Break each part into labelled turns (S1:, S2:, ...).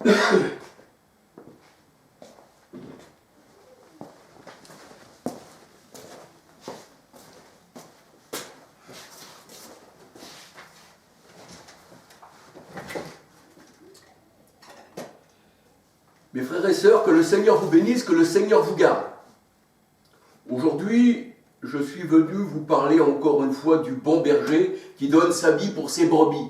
S1: Mes frères et sœurs, que le Seigneur vous bénisse, que le Seigneur vous garde. Aujourd'hui, je suis venu vous parler encore une fois du bon berger qui donne sa vie pour ses brebis.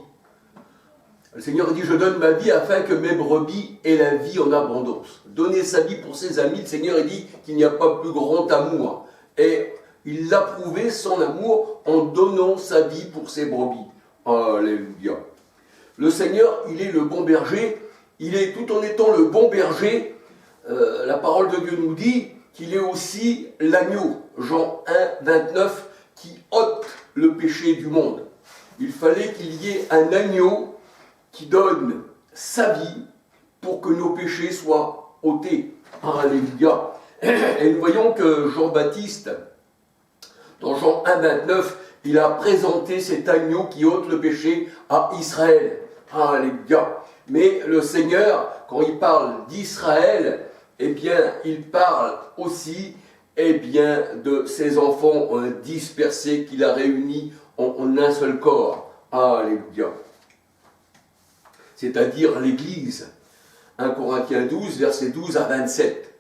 S1: Le Seigneur dit, je donne ma vie afin que mes brebis aient la vie en abondance. Donner sa vie pour ses amis, le Seigneur dit qu'il n'y a pas plus grand amour. Et il a prouvé son amour en donnant sa vie pour ses brebis. Alléluia. Le Seigneur, il est le bon berger. Il est, tout en étant le bon berger, la parole de Dieu nous dit qu'il est aussi l'agneau, Jean 1, 29, qui ôte le péché du monde. Il fallait qu'il y ait un agneau qui donne sa vie pour que nos péchés soient ôtés. Alléluia. Et nous voyons que Jean-Baptiste, dans Jean 1, 29, il a présenté cet agneau qui ôte le péché à Israël. Alléluia. Mais le Seigneur, quand il parle d'Israël, eh bien, il parle aussi, eh bien, de ses enfants dispersés qu'il a réunis en un seul corps. Alléluia. C'est-à-dire l'Église. 1 Corinthiens 12, versets 12 à 27.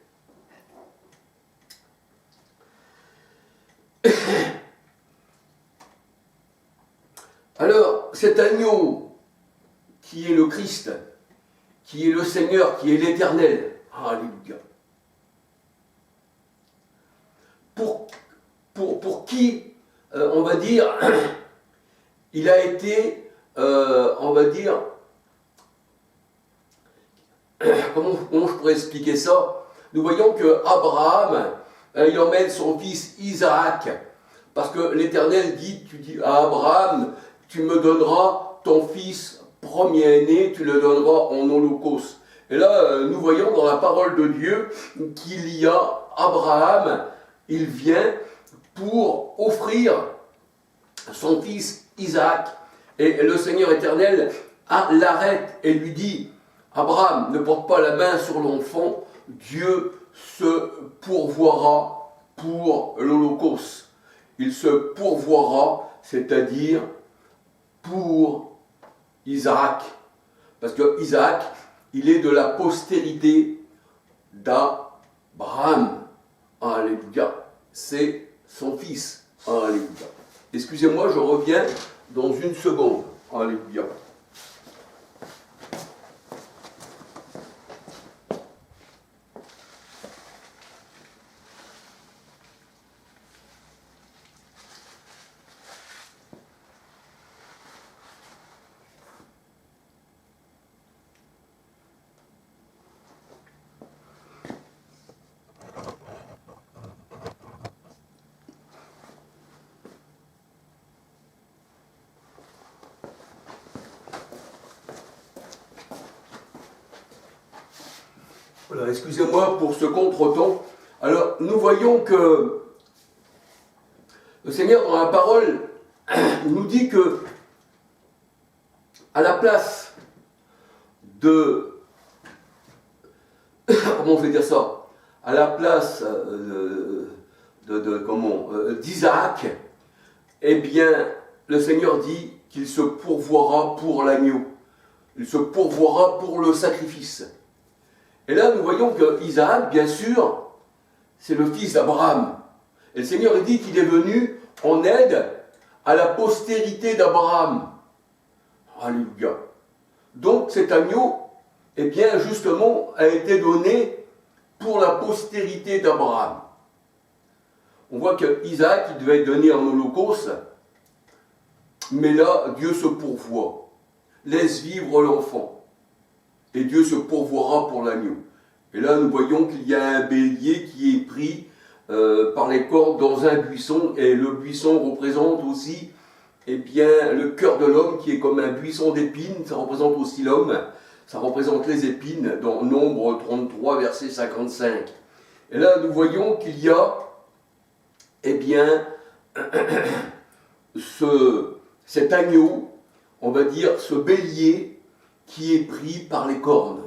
S1: Alors, cet agneau qui est le Christ, qui est le Seigneur, qui est l'Éternel. Alléluia. Pour qui, on va dire, il a été, on va dire, comment je pourrais expliquer ça? Nous voyons que Abraham, il emmène son fils Isaac, parce que l'Éternel dit, tu dis à Abraham, tu me donneras ton fils premier-né, tu le donneras en holocauste. Et là, nous voyons dans la parole de Dieu qu'il y a Abraham, il vient pour offrir son fils Isaac. Et le Seigneur éternel l'arrête et lui dit, Abraham, ne porte pas la main sur l'enfant, Dieu se pourvoira pour l'holocauste. Il se pourvoira, c'est-à-dire pour Isaac, parce que Isaac, il est de la postérité d'Abraham. Alléluia. C'est son fils. Alléluia. Excusez-moi, je reviens dans une seconde. Alléluia. Voilà, excusez-moi pour ce contretemps. Alors, nous voyons que le Seigneur, dans la parole, nous dit que, à la place de... comment je vais dire ça? À la place d'Isaac, eh bien, le Seigneur dit qu'il se pourvoira pour l'agneau. Il se pourvoira pour le sacrifice. Et là, nous voyons que Isaac, bien sûr, c'est le fils d'Abraham. Et le Seigneur dit qu'il est venu en aide à la postérité d'Abraham. Alléluia. Donc cet agneau, eh bien, justement, a été donné pour la postérité d'Abraham. On voit que Isaac, il devait être donné en holocauste, mais là, Dieu se pourvoit. Laisse vivre l'enfant. Et Dieu se pourvoira pour l'agneau. Et là, nous voyons qu'il y a un bélier qui est pris par les cordes dans un buisson, et le buisson représente aussi, eh bien, le cœur de l'homme qui est comme un buisson d'épines, ça représente aussi l'homme, ça représente les épines, dans Nombre 33, verset 55. Et là, nous voyons qu'il y a, eh bien, cet agneau, on va dire, ce bélier, qui est pris par les cornes.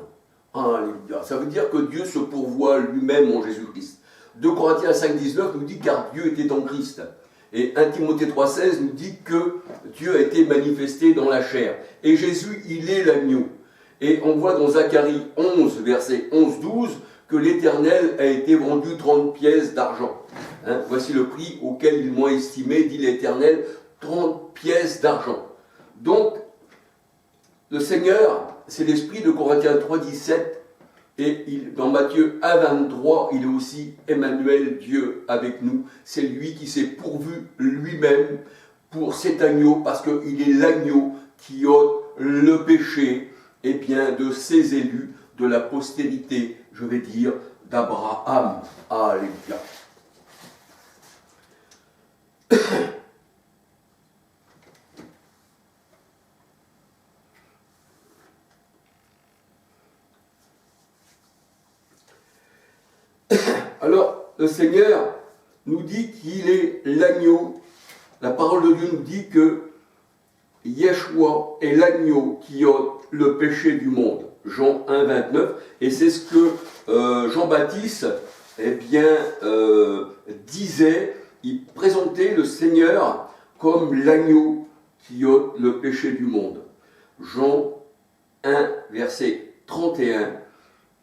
S1: Alléluia. Ça veut dire que Dieu se pourvoit lui-même en Jésus-Christ. 2 Corinthiens 5,19 nous dit car Dieu était en Christ. Et 1 Timothée 3,16 nous dit que Dieu a été manifesté dans la chair. Et Jésus, il est l'agneau. Et on voit dans Zacharie 11, verset 11-12, que l'Éternel a été vendu 30 pièces d'argent. Voici le prix auquel ils m'ont estimé, dit l'Éternel, 30 pièces d'argent. Donc, le Seigneur, c'est l'esprit de Corinthiens 3,17, et dans Matthieu 1,23, il est aussi Emmanuel, Dieu avec nous. C'est lui qui s'est pourvu lui-même pour cet agneau, parce qu'il est l'agneau qui ôte le péché de ses élus, de la postérité, je vais dire, d'Abraham. Alléluia. Alors, le Seigneur nous dit qu'il est l'agneau. La parole de Dieu nous dit que Yeshua est l'agneau qui ôte le péché du monde. Jean 1, 29. Et c'est ce que Jean-Baptiste disait. Il présentait le Seigneur comme l'agneau qui ôte le péché du monde. Jean 1, verset 31.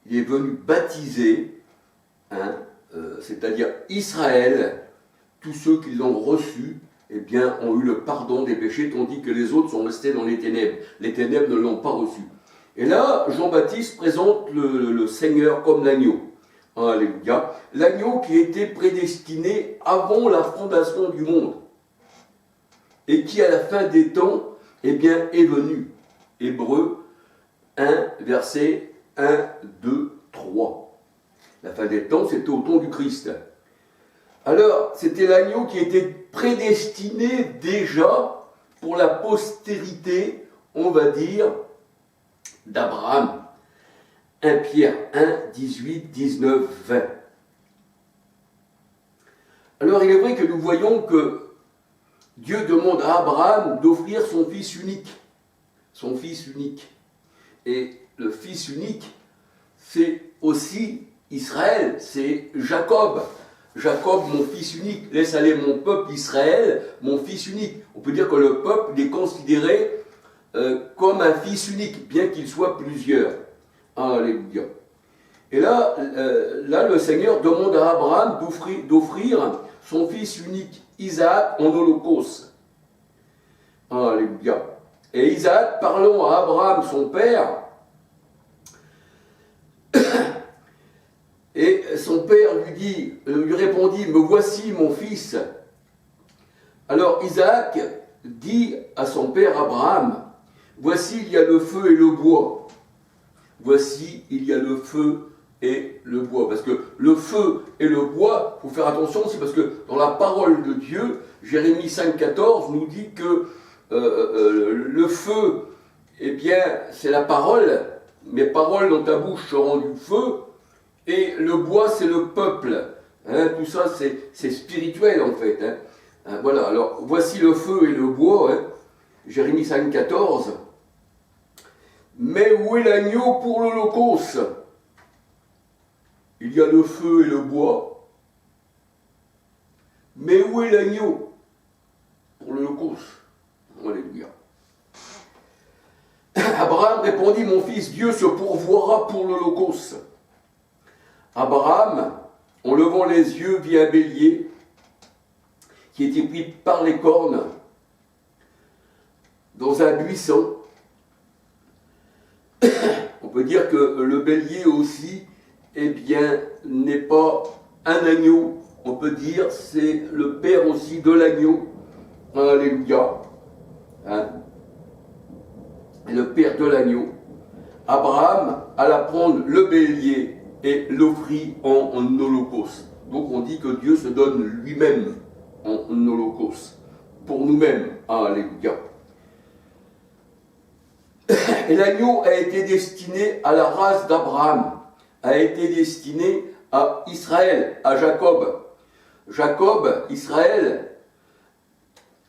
S1: Il est venu baptiser, c'est-à-dire Israël, tous ceux qui l'ont reçu, ont eu le pardon des péchés, tandis que les autres sont restés dans les ténèbres. Les ténèbres ne l'ont pas reçu. Et là, Jean-Baptiste présente le Seigneur comme l'agneau. Alléluia. L'agneau qui était prédestiné avant la fondation du monde. Et qui, à la fin des temps, est venu. Hébreux 1, verset 1, 2, 3. La fin des temps, c'était au temps du Christ. Alors, c'était l'agneau qui était prédestiné déjà pour la postérité, on va dire, d'Abraham. 1 Pierre 1, 18, 19, 20. Alors, il est vrai que nous voyons que Dieu demande à Abraham d'offrir son fils unique. Son fils unique. Et le fils unique, c'est aussi Israël, c'est Jacob. Jacob, mon fils unique, laisse aller mon peuple Israël, mon fils unique. On peut dire que le peuple est considéré comme un fils unique, bien qu'il soit plusieurs. Alléluia. Et là, le Seigneur demande à Abraham d'offrir son fils unique, Isaac, en holocauste. Alléluia. Et Isaac, parlant à Abraham, son père, et son père lui répondit, « Me voici mon fils. » Alors Isaac dit à son père Abraham, « Voici il y a le feu et le bois. » Voici il y a le feu et le bois. Parce que le feu et le bois, il faut faire attention aussi, parce que dans la parole de Dieu, Jérémie 5,14 nous dit que le feu, c'est la parole, mes paroles dans ta bouche seront du feu, et le bois, c'est le peuple. Tout ça, c'est spirituel, en fait. Voilà, alors, voici le feu et le bois, Jérémie 5,14. Mais où est l'agneau pour l'holocauste? Il y a le feu et le bois. Mais où est l'agneau pour l'holocauste? Alléluia. Abraham répondit, « Mon fils, Dieu se pourvoira pour l'holocauste. » Abraham, en levant les yeux, vit un bélier qui était pris par les cornes dans un buisson. On peut dire que le bélier aussi, n'est pas un agneau. On peut dire c'est le père aussi de l'agneau. Alléluia. Le père de l'agneau. Abraham alla prendre le bélier et l'offrit en holocauste. Donc on dit que Dieu se donne lui-même en holocauste. Pour nous-mêmes. Alléluia. Et l'agneau a été destiné à la race d'Abraham, a été destiné à Israël, à Jacob. Jacob, Israël,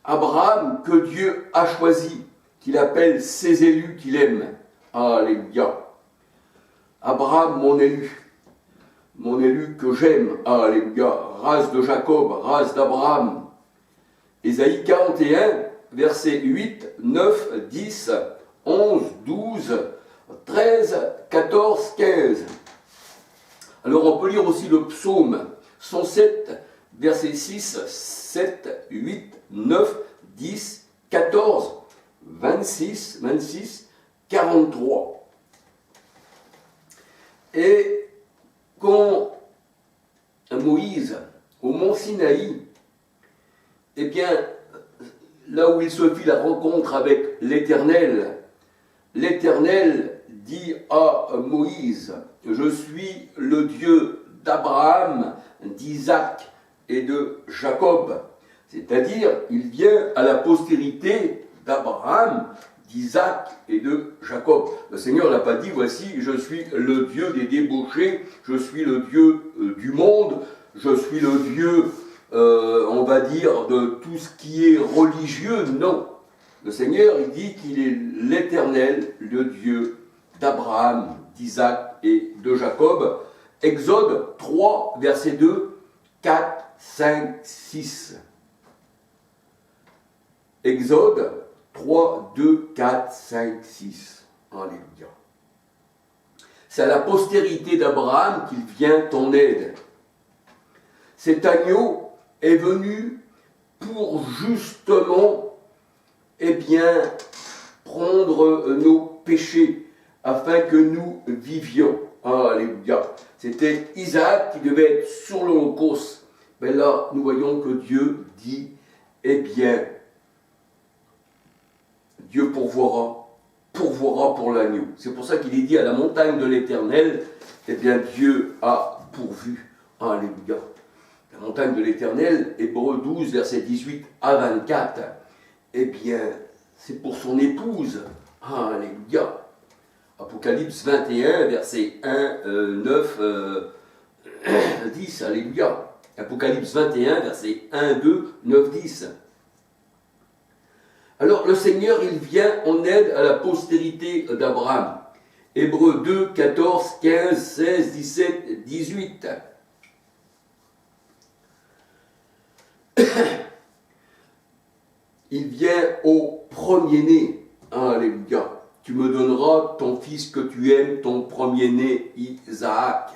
S1: Abraham que Dieu a choisi, qu'il appelle ses élus qu'il aime. Alléluia. Abraham, mon élu que j'aime, alléluia, race de Jacob, race d'Abraham. Ésaïe 41, versets 8, 9, 10, 11, 12, 13, 14, 15. Alors on peut lire aussi le psaume 107, versets 6, 7, 8, 9, 10, 14, 26, 43. Et quand Moïse, au mont Sinaï, eh bien, là où il se fit la rencontre avec l'Éternel, l'Éternel dit à Moïse, « Je suis le Dieu d'Abraham, d'Isaac et de Jacob. » C'est-à-dire, il vient à la postérité d'Abraham, d'Isaac et de Jacob. Le Seigneur n'a pas dit, voici, je suis le Dieu des débauchés, je suis le Dieu du monde, je suis le Dieu, on va dire, de tout ce qui est religieux. Non. Le Seigneur, il dit qu'il est l'Éternel, le Dieu d'Abraham, d'Isaac et de Jacob. Exode 3, verset 2, 4, 5, 6. Exode 3, 2, 4, 5, 6. Alléluia. C'est à la postérité d'Abraham qu'il vient en aide. Cet agneau est venu pour justement, eh bien, prendre nos péchés afin que nous vivions. Alléluia. C'était Isaac qui devait être sur l'Holocauste. Mais là, nous voyons que Dieu dit, eh bien, Dieu pourvoira pour l'agneau. C'est pour ça qu'il est dit à la montagne de l'Éternel, eh bien Dieu a pourvu. Alléluia. La montagne de l'Éternel, Hébreux 12, versets 18 à 24, eh bien, c'est pour son épouse. Alléluia. Apocalypse 21, versets 1, 9, 10. Alléluia. Apocalypse 21, versets 1, 2, 9, 10. Alors le Seigneur, il vient en aide à la postérité d'Abraham. Hébreux 2, 14, 15, 16, 17, 18. Il vient au premier-né. Alléluia. Tu me donneras ton fils que tu aimes, ton premier-né Isaac.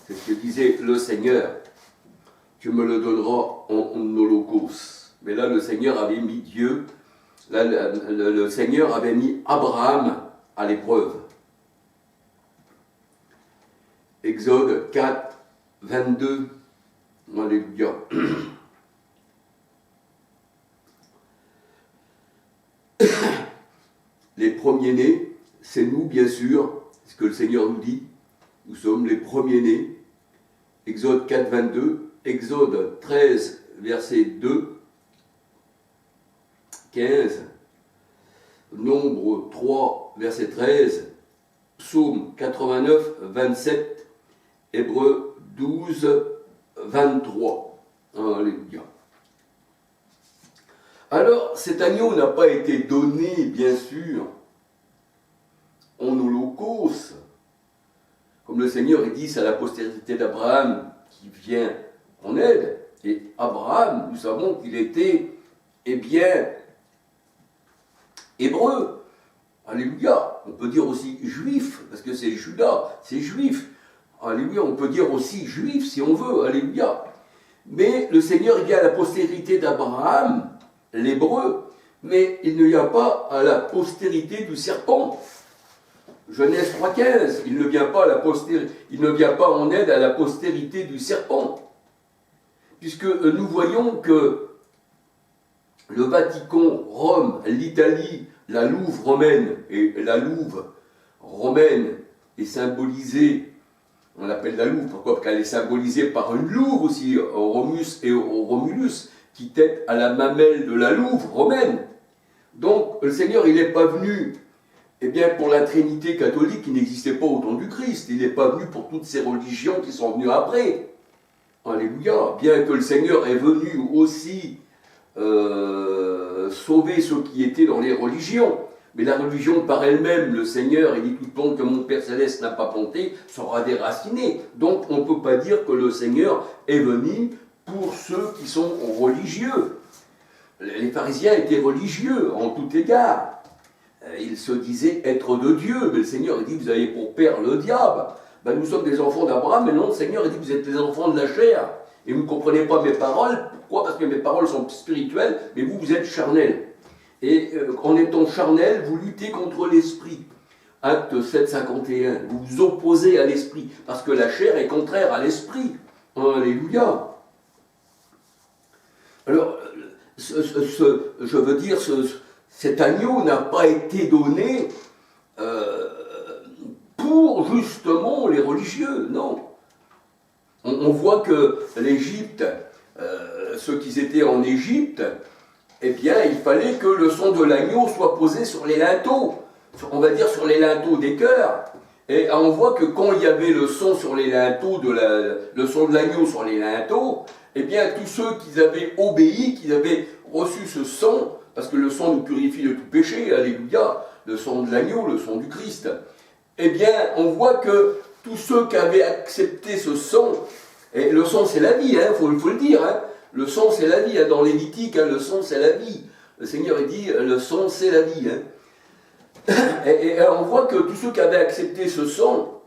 S1: C'est ce que disait le Seigneur. Tu me le donneras en holocauste. Mais là, le Seigneur avait mis Dieu. Là, le Seigneur avait mis Abraham à l'épreuve. Exode 4, 22. Alléluia. Les premiers-nés, c'est nous, bien sûr, c'est ce que le Seigneur nous dit. Nous sommes les premiers-nés. Exode 4, 22. Exode 13, verset 2. 15, Nombre 3, verset 13, Psaume 89, 27, Hébreux 12, 23. Alléluia. Alors, cet agneau n'a pas été donné, bien sûr, en holocauste. Comme le Seigneur dit, c'est à la postérité d'Abraham qui vient en aide. Et Abraham, nous savons qu'il était, eh bien, hébreu. Alléluia. On peut dire aussi juif, parce que c'est Judas, c'est juif. Alléluia. On peut dire aussi juif si on veut. Alléluia. Mais le Seigneur, il vient à la postérité d'Abraham, l'hébreu, mais il n'y a pas à la postérité du serpent. Genèse 3,15, il ne vient pas en aide à la postérité du serpent. Puisque nous voyons que le Vatican, Rome, l'Italie, la Louve romaine, et la Louve romaine est symbolisée, on l'appelle la Louve, pourquoi? Parce qu'elle est symbolisée par une louve aussi, Romus et Romulus, qui tête à la mamelle de la Louve romaine. Donc le Seigneur, il n'est pas venu, eh bien, pour la Trinité catholique qui n'existait pas au temps du Christ, il n'est pas venu pour toutes ces religions qui sont venues après. Alléluia. Bien que le Seigneur est venu aussi sauver ceux qui étaient dans les religions. Mais la religion par elle-même, le Seigneur, il dit tout le temps que mon Père Céleste n'a pas planté, sera déraciné. Donc on ne peut pas dire que le Seigneur est venu pour ceux qui sont religieux. Les pharisiens étaient religieux en tout égard. Ils se disaient être de Dieu, mais le Seigneur dit vous avez pour père le diable. Ben, nous sommes des enfants d'Abraham, mais non, le Seigneur dit vous êtes des enfants de la chair. Et vous ne comprenez pas mes paroles. Pourquoi? Parce que mes paroles sont spirituelles, mais vous, vous êtes charnels. Et en étant charnel, vous luttez contre l'esprit. Acte 7, 51. Vous vous opposez à l'esprit, parce que la chair est contraire à l'esprit. Alléluia. Alors, je veux dire, cet agneau n'a pas été donné pour justement les religieux, non. On voit que l'Égypte, ceux qui étaient en Égypte, eh bien, il fallait que le sang de l'agneau soit posé sur les linteaux, on va dire sur les linteaux des cœurs. Et on voit que quand il y avait le sang sur les linteaux, le sang de l'agneau sur les linteaux, eh bien, tous ceux qui avaient obéi, qui avaient reçu ce sang, parce que le sang nous purifie de tout péché, alléluia, le sang de l'agneau, le sang du Christ, eh bien, on voit que tous ceux qui avaient accepté ce sang, et le sang c'est la vie, il faut le dire, le sang c'est la vie, dans Lévitique, le sang c'est la vie. Le Seigneur dit, le sang c'est la vie. Et on voit que tous ceux qui avaient accepté ce sang,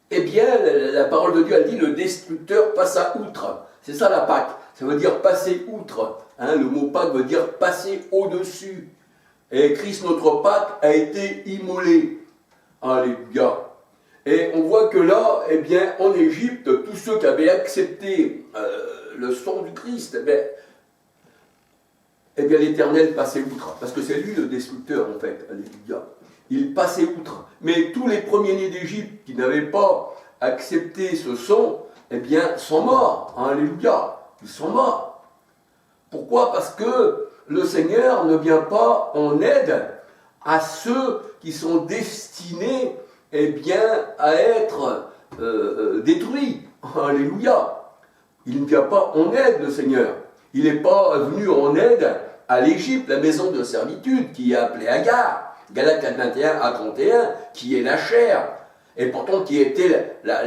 S1: eh bien, la parole de Dieu a dit, le destructeur passa outre. C'est ça la Pâque, ça veut dire passer outre. Le mot Pâque veut dire passer au-dessus. Et Christ, notre Pâque, a été immolé. Alléluia. Et on voit que là, eh bien, en Égypte, tous ceux qui avaient accepté le sang du Christ, eh bien, l'Éternel passait outre. Parce que c'est lui le destructeur, en fait. Alléluia. Il passait outre. Mais tous les premiers-nés d'Égypte qui n'avaient pas accepté ce sang, eh bien, sont morts. Alléluia. Ils sont morts. Pourquoi? Parce que le Seigneur ne vient pas en aide à ceux qui sont destinés, eh bien, à être détruits. Alléluia. Il ne vient pas en aide, le Seigneur. Il n'est pas venu en aide à l'Égypte, la maison de servitude, qui est appelée Agar, Galates 4, 21 à 31, qui est la chair, et pourtant qui était la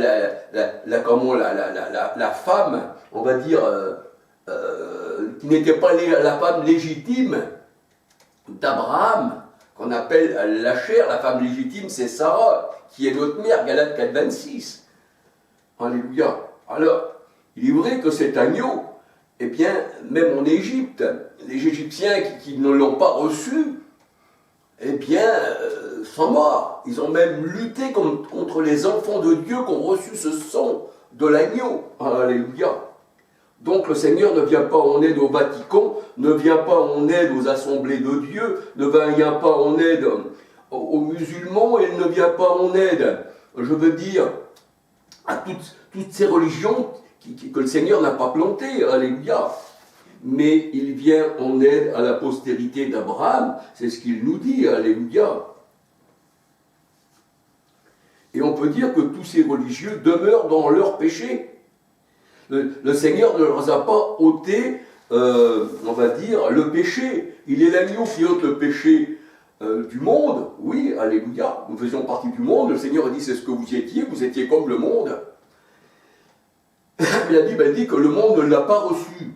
S1: femme, on va dire, qui n'était pas la femme légitime d'Abraham, qu'on appelle la chair. La femme légitime, c'est Sarah, qui est notre mère, Galates 4, 26. Alléluia. Alors, il est vrai que cet agneau, eh bien, même en Égypte, les Égyptiens qui ne l'ont pas reçu, eh bien, sont morts. Ils ont même lutté contre les enfants de Dieu qui ont reçu ce sang de l'agneau. Alléluia. Donc le Seigneur ne vient pas en aide au Vatican, ne vient pas en aide aux assemblées de Dieu, ne vient pas en aide aux musulmans, et ne vient pas en aide, je veux dire, à toutes ces religions que le Seigneur n'a pas plantées. Alléluia. Mais il vient en aide à la postérité d'Abraham, c'est ce qu'il nous dit. Alléluia. Et on peut dire que tous ces religieux demeurent dans leur péché. Le Seigneur ne leur a pas ôté, on va dire, le péché. Il est l'agneau qui ôte le péché du monde. Oui, alléluia. Nous faisions partie du monde. Le Seigneur a dit, c'est ce que vous étiez comme le monde. La Bible dit que le monde ne l'a pas reçu.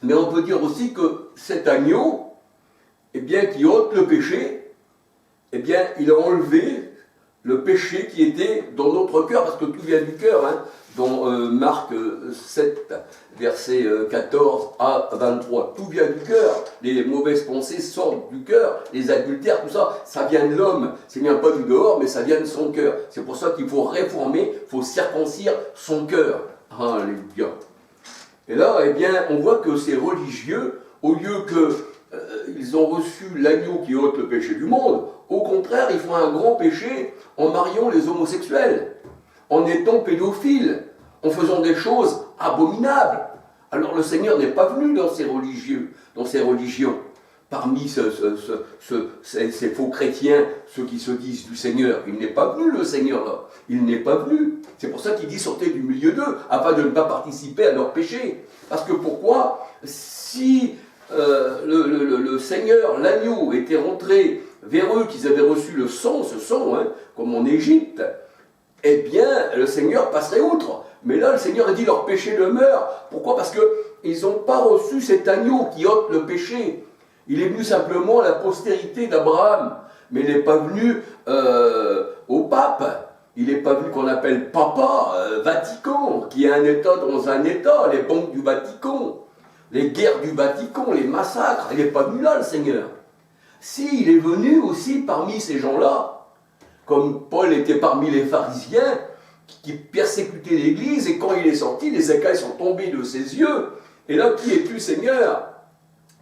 S1: Mais on peut dire aussi que cet agneau, eh bien, qui ôte le péché, eh bien, il a enlevé le péché qui était dans notre cœur, parce que tout vient du cœur, dans Marc 7, versets 14 à 23. Tout vient du cœur. Les mauvaises pensées sortent du cœur, les adultères, tout ça, ça vient de l'homme. Ça ne vient pas du dehors, mais ça vient de son cœur. C'est pour ça qu'il faut réformer, il faut circoncire son cœur. Alléluia. Et là, eh bien, on voit que ces religieux, au lieu qu'ils ont reçu l'agneau qui ôte le péché du monde, au contraire, ils font un grand péché en mariant les homosexuels, en étant pédophiles, en faisant des choses abominables. Alors le Seigneur n'est pas venu dans ces religions, parmi ces faux chrétiens, ceux qui se disent du Seigneur. Il n'est pas venu, le Seigneur, là. Il n'est pas venu. C'est pour ça qu'il dit sortez du milieu d'eux, afin de ne pas participer à leur péché. Parce que pourquoi? Si le Seigneur, l'agneau, était rentré vers eux, qu'ils avaient reçu le sang, ce sang, hein, comme en Égypte, eh bien, le Seigneur passerait outre. Mais là, le Seigneur a dit, leur péché demeure. Pourquoi? Parce qu'ils n'ont pas reçu cet agneau qui ôte le péché. Il est venu simplement à la postérité d'Abraham, mais il n'est pas venu au pape. Il n'est pas venu qu'on appelle Papa, Vatican, qui est un État dans un État, les banques du Vatican, les guerres du Vatican, les massacres. Il n'est pas venu là, le Seigneur. Si, il est venu aussi parmi ces gens-là, comme Paul était parmi les pharisiens, qui persécutaient l'Église, et quand il est sorti, les écailles sont tombées de ses yeux. Et là, qui es-tu, Seigneur?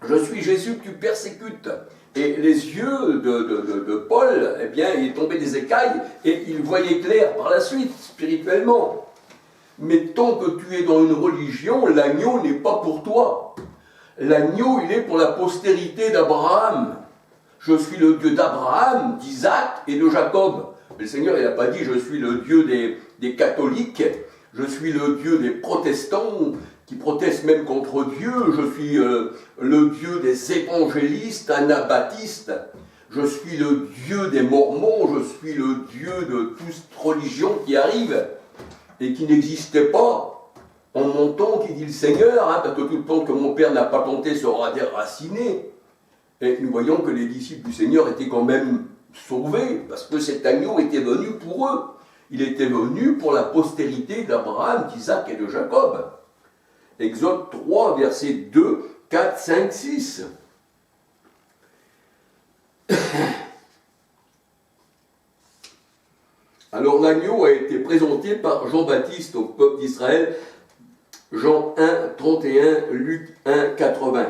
S1: Je suis Jésus que tu persécutes. Et les yeux de Paul, eh bien, il est tombé des écailles et il voyait clair par la suite, spirituellement. Mais tant que tu es dans une religion, l'agneau n'est pas pour toi. L'agneau, il est pour la postérité d'Abraham. Je suis le Dieu d'Abraham, d'Isaac et de Jacob. Mais le Seigneur, il n'a pas dit, je suis le Dieu des catholiques, je suis le Dieu des protestants, qui protestent même contre Dieu, je suis le Dieu des évangélistes, anabaptistes, je suis le Dieu des mormons, je suis le Dieu de toute religion qui arrive et qui n'existait pas en mon temps, qui dit le Seigneur, hein, parce que tout le temps que mon Père n'a pas planté sera déraciné. Et nous voyons que les disciples du Seigneur étaient quand même sauvés, parce que cet agneau était venu pour eux. Il était venu pour la postérité d'Abraham, d'Isaac et de Jacob. Exode 3, versets 2, 4, 5, 6. Alors l'agneau a été présenté par Jean-Baptiste au peuple d'Israël, Jean 1, 31, Luc 1, 80.